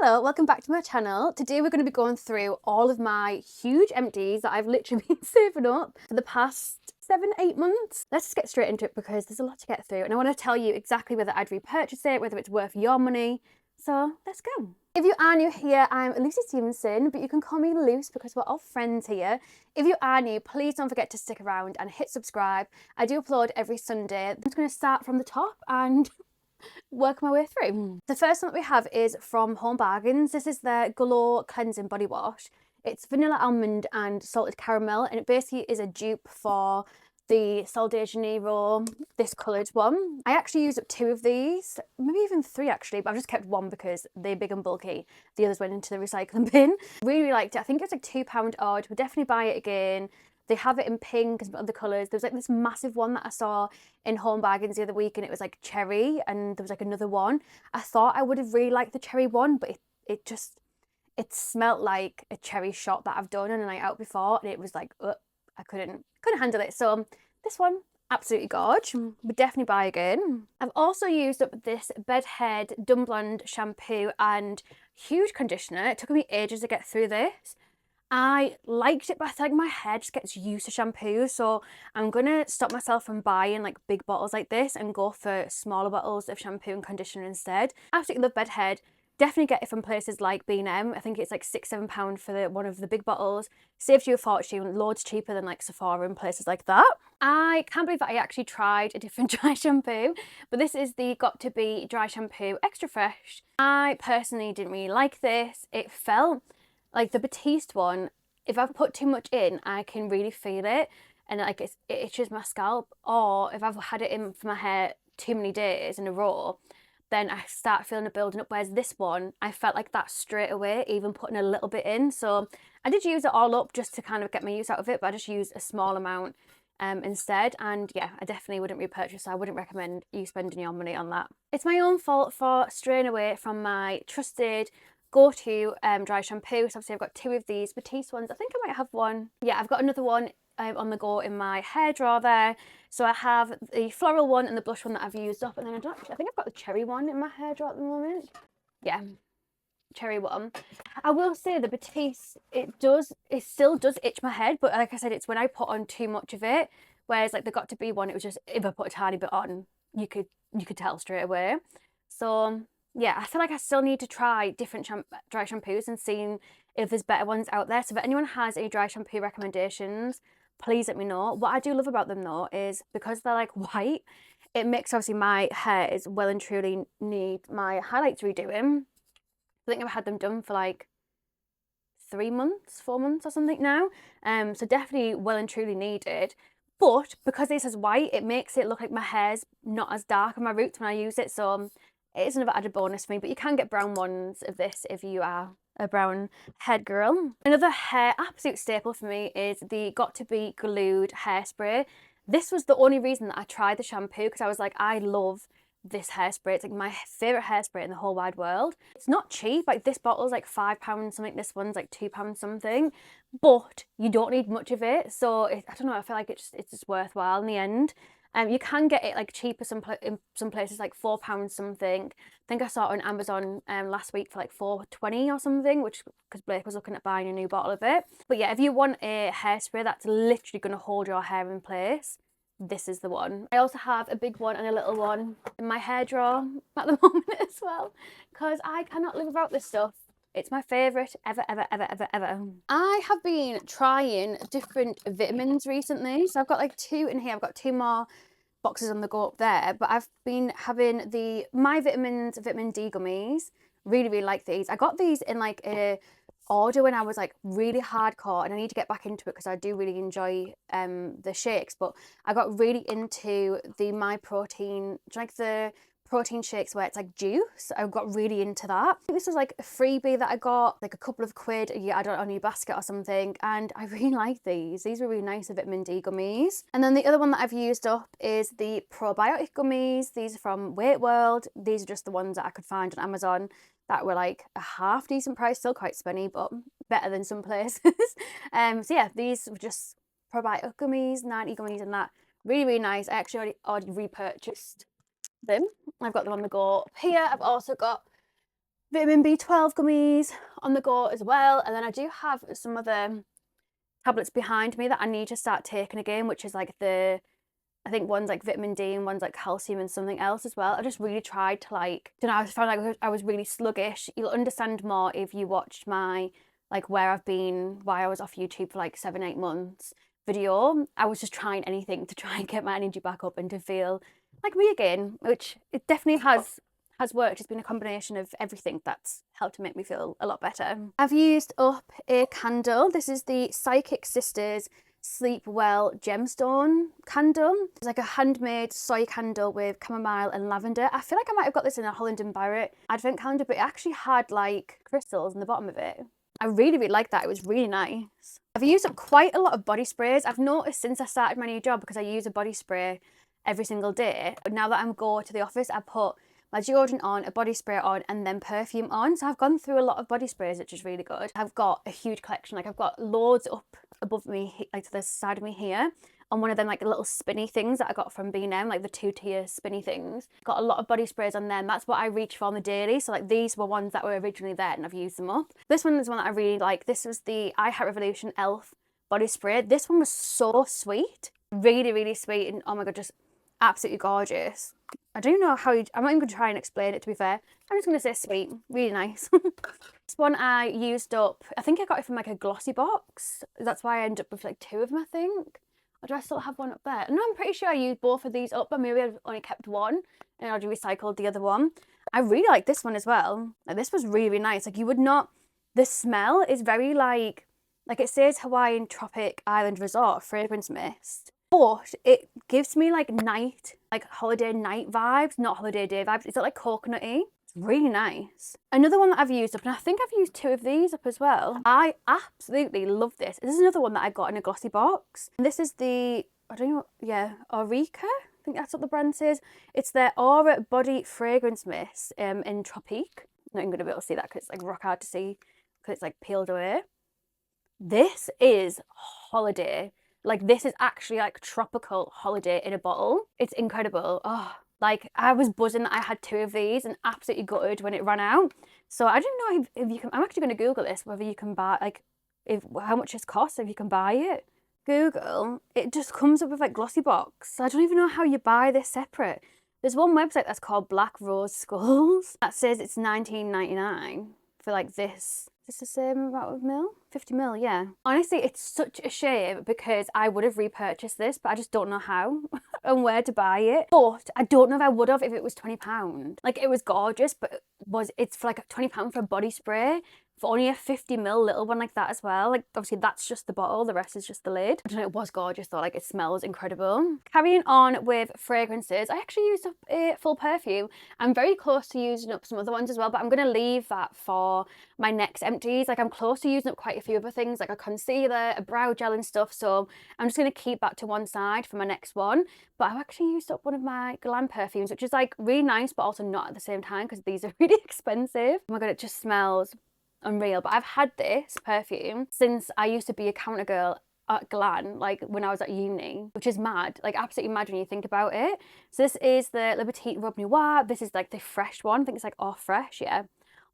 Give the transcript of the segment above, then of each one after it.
Hello, welcome back to my channel. Today we're going to be going through all of my huge empties that I've literally been saving up for the past 7-8 months. Let's just get straight into it because there's a lot to get through and I want to tell you exactly whether I'd repurchase it, whether it's worth your money. So let's go. If you are new here, I'm Luce Stephenson, but you can call me Luce because we're all friends here. If you are new, please don't forget to stick around and hit subscribe. I do upload every Sunday. I'm just going to start from the top and work my way through. The first one that we have is from Home Bargains. This is their Glow Cleansing Body Wash. It's vanilla almond and salted caramel, and it basically is a dupe for the Sol de Janeiro, this coloured one. I actually used up 2 of these, maybe even 3 actually, but I've just kept 1 because they're big and bulky. The others went into the recycling bin. Really liked it. I think it was like £2 odd. We'll definitely buy it again. They have it in pink and other colours. There was like this massive one that I saw in Home Bargains the other week and it was like cherry, and there was like another one. I thought I would have really liked the cherry one, but it smelt like a cherry shot that I've done on a night out before, and it was like, I couldn't handle it. So this one, absolutely gorge. Would definitely buy again. I've also used up this Bedhead Dumb Blonde shampoo and huge conditioner. It took me ages to get through this. I liked it, but I feel like my hair just gets used to shampoo, so I'm gonna stop myself from buying like big bottles like this and go for smaller bottles of shampoo and conditioner instead. Absolutely love Bedhead. Definitely get it from places like B&M. I think it's like £6-7 for one of the big bottles. Saves you a fortune, loads cheaper than like Sephora and places like that. I can't believe that I actually tried a different dry shampoo, but this is the Got To Be Dry Shampoo Extra Fresh. I personally didn't really like this. It felt like the Batiste one, if I've put too much in, I can really feel it, and like it itches my scalp. Or if I've had it in for my hair too many days in a row, then I start feeling it building up. Whereas this one, I felt like that straight away, even putting a little bit in. So I did use it all up just to kind of get my use out of it, but I just used a small amount instead. And yeah, I definitely wouldn't repurchase, so I wouldn't recommend you spending your money on that. It's my own fault for straying away from my trusted go-to dry shampoo. So obviously I've got 2 of these Batiste ones. I think I might have one. Yeah, I've got another one on the go in my hair drawer there. So I have the floral one and the blush one that I've used up, and then I think I've got the cherry one in my hair drawer at the moment. Yeah, cherry one. I will say the Batiste, it still does itch my head, but like I said, it's when I put on too much of it. Whereas like the Got To Be one, it was just, if I put a tiny bit on, you could tell straight away. So yeah, I feel like I still need to try different dry shampoos and seeing if there's better ones out there. So if anyone has any dry shampoo recommendations, please let me know. What I do love about them though is because they're like white, it makes obviously my hairs well and truly need my highlights redoing. I think I've had them done for like 3 months, 4 months or something now. So definitely well and truly needed. But because this is white, it makes it look like my hair's not as dark on my roots when I use it. So it is another added bonus for me, but you can get brown ones of this if you are a brown head girl. Another hair absolute staple for me is the Got To Be Glued hairspray. This was the only reason that I tried the shampoo, because I was like, I love this hairspray. It's like my favourite hairspray in the whole wide world. It's not cheap, like this bottle's like £5 something, this one's like £2 something, but you don't need much of it. So I don't know, I feel like it's just worthwhile in the end. You can get it like cheaper in some places, like £4 something. I think I saw it on Amazon last week for like $4.20 or something, which because Blake was looking at buying a new bottle of it. But yeah, if you want a hairspray that's literally going to hold your hair in place, this is the one. I also have a big one and a little one in my hair drawer at the moment as well, because I cannot live without this stuff. It's my favourite ever. I have been trying different vitamins recently. So I've got like 2 in here. I've got 2 more boxes on the go up there. But I've been having the My Vitamins Vitamin D gummies. Really like these. I got these in like a order when I was like really hardcore, and I need to get back into it because I do really enjoy the shakes. But I got really into the My Protein, like the protein shakes where it's like juice. I got really into that. I think this was like a freebie that I got, like a couple of quid, you add it on your basket or something, and I really like these. These were really nice, the vitamin D gummies. And then the other one that I've used up is the probiotic gummies. These are from Weight World. These are just the ones that I could find on Amazon that were like a half decent price, still quite spenny, but better than some places. So yeah, these were just probiotic gummies, 90 gummies and that. Really nice. I actually already repurchased them. I've got them on the go. Here I've also got vitamin B12 gummies on the go as well. And then I do have some other tablets behind me that I need to start taking again, which is like I think one's like vitamin D and one's like calcium and something else as well. I just really tried to like, I don't know, I found like I was really sluggish. You'll understand more if you watched my like where I've been, why I was off YouTube for like 7-8 months video. I was just trying anything to try and get my energy back up and to feel like me again, which it definitely has worked. It's been a combination of everything that's helped to make me feel a lot better. I've used up a candle. This is the Psychic Sisters Sleep Well Gemstone candle. It's like a handmade soy candle with chamomile and lavender. I feel like I might have got this in a Holland & Barrett advent calendar, but it actually had like crystals in the bottom of it. I really, really liked that. It was really nice. I've used up quite a lot of body sprays. I've noticed since I started my new job, because I use a body spray every single day, but now that I'm going to the office, I put my deodorant on, a body spray on, and then perfume on. So I've gone through a lot of body sprays, which is really good. I've got a huge collection. Like I've got loads up above me, like to the side of me here, on one of them like little spinny things that I got from B&M, like the 2-tier spinny things. Got a lot of body sprays on them. That's what I reach for on the daily. So like these were ones that were originally there and I've used them up. This one is one that I really like. This was the I Heart Revolution Elf body spray. This one was so sweet. Really, really sweet. And oh my God, just absolutely gorgeous. I don't know how I'm not even going to try and explain it, to be fair. I'm just going to say sweet. Really nice. This one I used up, I think I got it from like a glossy box. That's why I ended up with like 2 of them, I think. Or do I still have one up there? No, I'm pretty sure I used both of these up, but maybe I've only kept one and I'd recycled the other one. I really like this one as well. Like this was really, really nice. Like you would not, the smell is very like it says Hawaiian Tropic Island Resort fragrance mist. But it gives me like night, like holiday night vibes, not holiday day vibes. It's like coconutty. It's really nice. Another one that I've used up, and I think I've used 2 of these up as well. I absolutely love this. This is another one that I got in a glossy box. And this is the, I don't know, yeah, Aurica. I think that's what the brand says. It's their Aura Body Fragrance Mist in Tropique. I'm not even going to be able to see that because it's like rock hard to see because it's like peeled away. This is holiday. Like this is actually like tropical holiday in a bottle. It's incredible. Oh, like I was buzzing that I had 2 of these and absolutely gutted when it ran out. So I don't know if you can, I'm actually going to Google this, whether you can buy, like how much it costs, if you can buy it. Google, it just comes up with like glossy box. I don't even know how you buy this separate. There's one website that's called Black Rose Skulls that says it's $19.99 for like this. Is this the same amount of mil? 50 mil, yeah. Honestly, it's such a shame because I would have repurchased this, but I just don't know how and where to buy it. But I don't know if I would have if it was £20. Like it was gorgeous, but it's for like £20 for a body spray? For only a 50 mil little one like that as well. Like obviously that's just the bottle, the rest is just the lid. I don't know, it was gorgeous though, like it smells incredible. Carrying on with fragrances, I actually used up a full perfume. I'm very close to using up some other ones as well, but I'm gonna leave that for my next empties. Like I'm close to using up quite a few other things, like a concealer, a brow gel and stuff. So I'm just gonna keep that to one side for my next one. But I've actually used up one of my glam perfumes, which is like really nice, but also not at the same time because these are really expensive. Oh my God, it just smells unreal. But I've had this perfume since I used to be a counter girl at Glan, like when I was at uni, which is mad, like absolutely mad when you think about it. So this is the Le Petit Robe Noir. This is like the fresh one. I think it's like Au Fresh, yeah.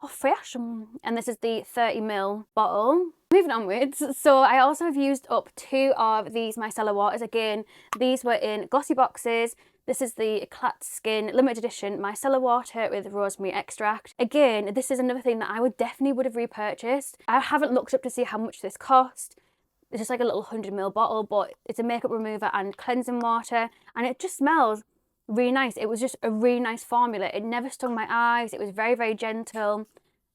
Au Fresh. And this is the 30 ml bottle. Moving onwards, so I also have used up 2 of these micellar waters. Again, these were in glossy boxes. This is the Eclat Skin limited edition micellar water with rosemary extract. Again, this is another thing that I would have repurchased. I haven't looked up to see how much this cost. It's just like a little 100 ml bottle, but it's a makeup remover and cleansing water, and it just smells really nice. It was just a really nice formula. It never stung my eyes. It was very, very gentle.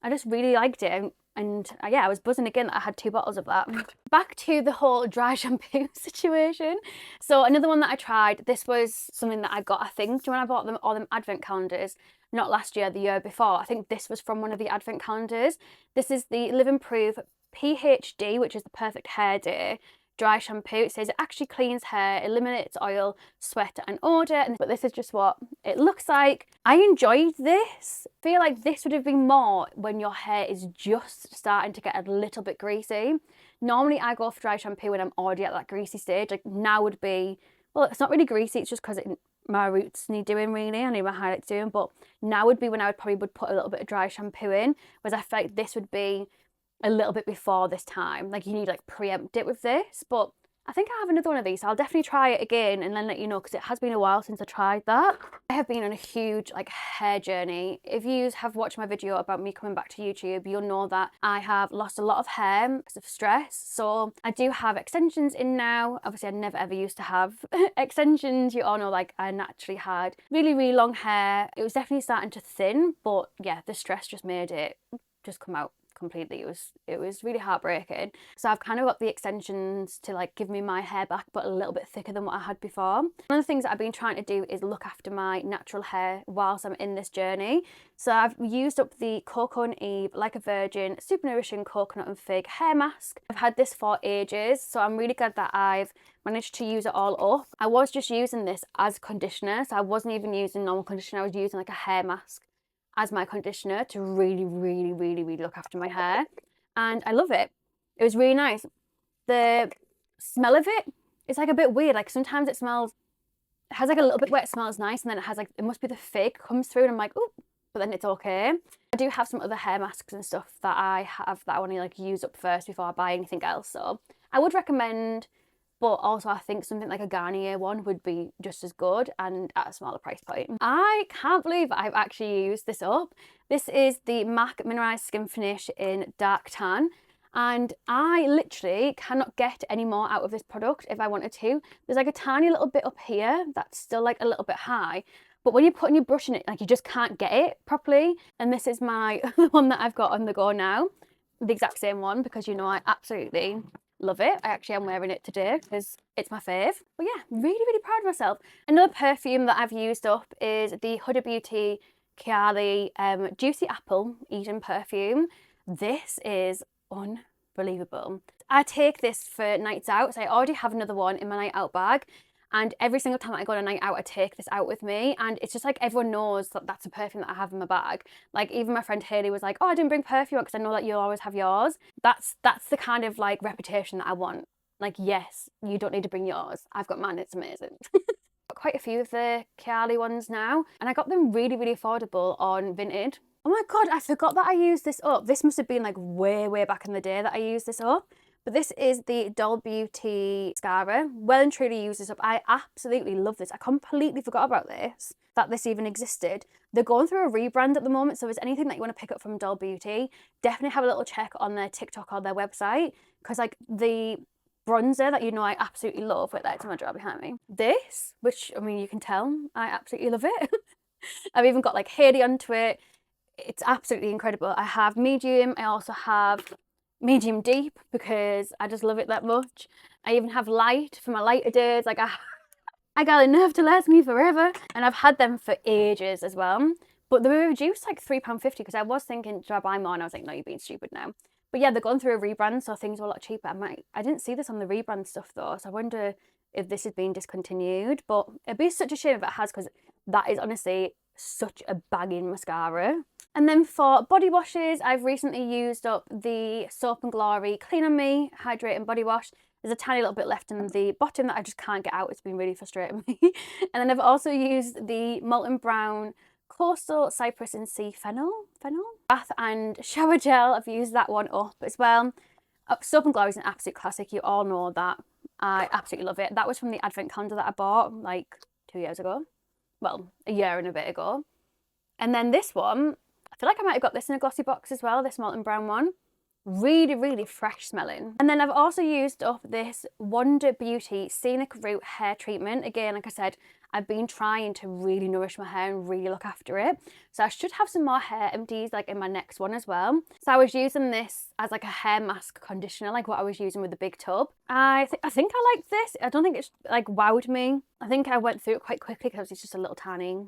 I just really liked it. And yeah, I was buzzing again that I had 2 bottles of that. Back to the whole dry shampoo situation. So another one that I tried, this was something that I got, I think, when I bought them all them advent calendars, not last year, the year before. I think this was from one of the advent calendars. This is the Live and Prove PHD, which is the Perfect Hair Day dry shampoo. It says it actually cleans hair, eliminates oil, sweat and odour, but this is just what it looks like. I enjoyed this. I feel like this would have been more when your hair is just starting to get a little bit greasy. Normally I go for dry shampoo when I'm already at that greasy stage. Like now would be, well, it's not really greasy, it's just because my roots need doing really. I need my highlights doing, but now would be when I would probably put a little bit of dry shampoo in, whereas I feel like this would be a little bit before this time. Like you need like preempt it with this, but I think I have another one of these, so I'll definitely try it again and then let you know, because it has been a while since I tried that. I have been on a huge like hair journey. If you have watched my video about me coming back to YouTube, you'll know that I have lost a lot of hair because of stress. So I do have extensions in now. Obviously I never ever used to have extensions. You all know, like I naturally had really, really long hair. It was definitely starting to thin, but yeah, the stress just made it just come out completely. It was really heartbreaking. So I've kind of got the extensions to like give me my hair back, but a little bit thicker than what I had before. One of the things that I've been trying to do is look after my natural hair whilst I'm in this journey. So I've used up the Cocoa and Eve Like a Virgin Super Nourishing Coconut and Fig hair mask. I've had this for ages, so I'm really glad that I've managed to use it all up. I was just using this as conditioner, so I wasn't even using normal conditioner. I was using like a hair mask as my conditioner to really, really, really, really look after my hair. And I love it. It was really nice. The smell of it is like a bit weird. Like sometimes it has like a little bit where it smells nice, and then it has like, it must be the fig comes through and I'm like, oh, but then it's okay. I do have some other hair masks and stuff that I have that I want to like use up first before I buy anything else. So I would recommend, but also I think something like a Garnier one would be just as good and at a smaller price point. I can't believe I've actually used this up. This is the MAC Mineralized Skin Finish in Dark Tan. And I literally cannot get any more out of this product if I wanted to. There's like a tiny little bit up here that's still like a little bit high. But when you're putting your brush in it, like you just can't get it properly. And this is my the one that I've got on the go now. The exact same one, because you know I absolutely love it. I actually am wearing it today because it's my fave. But yeah, really, really proud of myself. Another perfume that I've used up is the Huda Beauty Kayali Juicy Apple Eden perfume. This is unbelievable. I take this for nights out, so I already have another one in my night out bag. And every single time I go on a night out, I take this out with me. And it's just like everyone knows that that's a perfume that I have in my bag. Like even my friend Haley was like, oh, I didn't bring perfume because I know that you'll always have yours. That's the kind of like reputation that I want. Like, yes, you don't need to bring yours. I've got mine, it's amazing. Got quite a few of the Kayali ones now. And I got them really, really affordable on Vinted. Oh my God, I forgot that I used this up. This must have been like way, way back in the day that I used this up. But this is the Doll Beauty mascara. Well and truly use this up. I absolutely love this. I completely forgot about this, that this even existed. They're going through a rebrand at the moment, so if there's anything that you want to pick up from Doll Beauty, definitely have a little check on their TikTok or their website, because like the bronzer that you know I absolutely love, wait, that's my drawer behind me. This, which I mean you can tell, I absolutely love it. I've even got like Haley onto it. It's absolutely incredible. I have medium, I also have medium deep because I just love it that much. I even have light for my lighter days. Like I got enough to last me forever, and I've had them for ages as well. But they were reduced like £3.50 because I was thinking, should I buy more? And I was like, no, you're being stupid now. But yeah, they're going through a rebrand, so things are a lot cheaper. I didn't see this on the rebrand stuff though, so I wonder if this has been discontinued. But it'd be such a shame if it has, because that is honestly such a banging mascara. And then for body washes, I've recently used up the Soap and Glory Clean on Me Hydrating Body Wash. There's a tiny little bit left in the bottom that I just can't get out. It's been really frustrating me. And then I've also used the Molten Brown Coastal Cypress and Sea Fennel bath and shower gel. I've used that one up as well. Soap and Glory is an absolute classic. You all know that. I absolutely love it. That was from the advent calendar that I bought like 2 years ago. Well, a year and a bit ago. And then this one, I feel like I might have got this in a glossy box as well, this Molten Brown one. Really, really fresh smelling. And then I've also used up this Wonder Beauty Scenic Root Hair Treatment. Again, like I said, I've been trying to really nourish my hair and really look after it. So I should have some more hair empties like in my next one as well. So I was using this as like a hair mask conditioner, like what I was using with the big tub. I think I like this. I don't think it's like wowed me. I think I went through it quite quickly because it's just a little tiny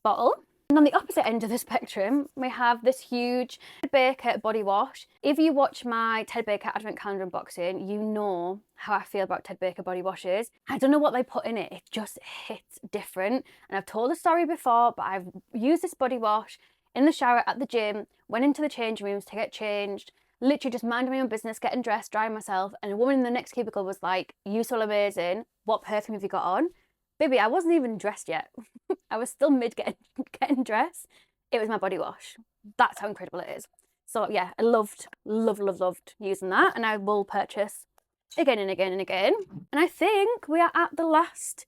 bottle. And on the opposite end of the spectrum, we have this huge Ted Baker body wash. If you watch my Ted Baker Advent Calendar unboxing, you know how I feel about Ted Baker body washes. I don't know what they put in it, it just hits different. And I've told the story before, but I've used this body wash in the shower at the gym, went into the change rooms to get changed, literally just minding my own business, getting dressed, drying myself, and a woman in the next cubicle was like, "You smell amazing, what perfume have you got on?" Baby, I wasn't even dressed yet. I was still mid getting dressed. It was my body wash. That's how incredible it is. So yeah, I loved using that, and I will purchase again and again and again. And I think we are at the last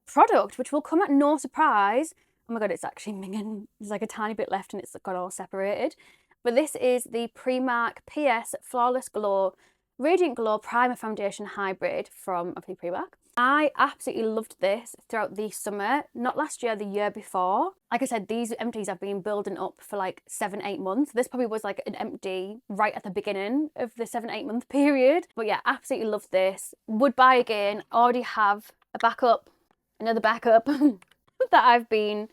product, which will come at no surprise. Oh my god, it's actually minging. There's like a tiny bit left and it's got all separated. But this is the Primark PS Flawless Glow Radiant Glow Primer Foundation Hybrid from obviously Primark. I absolutely loved this throughout the summer, not last year, the year before. Like I said, these empties have been building up for like 7-8 months. This probably was like an empty right at the beginning of the 7-8 month period. But yeah, absolutely loved this. Would buy again. Already have a backup, another backup that I've been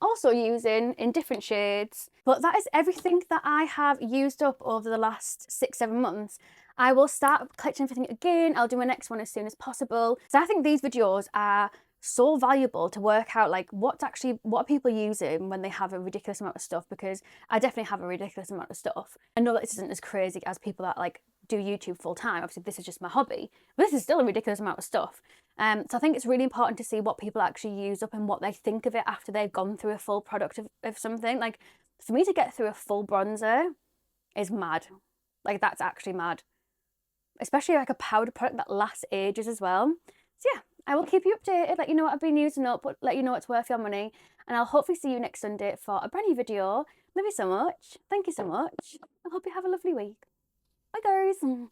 also using in different shades. But that is everything that I have used up over the last 6-7 months. I will start collecting everything again. I'll do my next one as soon as possible. So I think these videos are so valuable to work out like what are people using when they have a ridiculous amount of stuff, because I definitely have a ridiculous amount of stuff. I know that this isn't as crazy as people that like do YouTube full time. Obviously this is just my hobby, but this is still a ridiculous amount of stuff. So I think it's really important to see what people actually use up and what they think of it after they've gone through a full product of something. Like for me to get through a full bronzer is mad. Like that's actually mad. Especially like a powder product that lasts ages as well. So yeah, I will keep you updated, let you know what I've been using up, but let you know it's worth your money. And I'll hopefully see you next Sunday for a brand new video. Love you so much. Thank you so much. I hope you have a lovely week. Bye guys.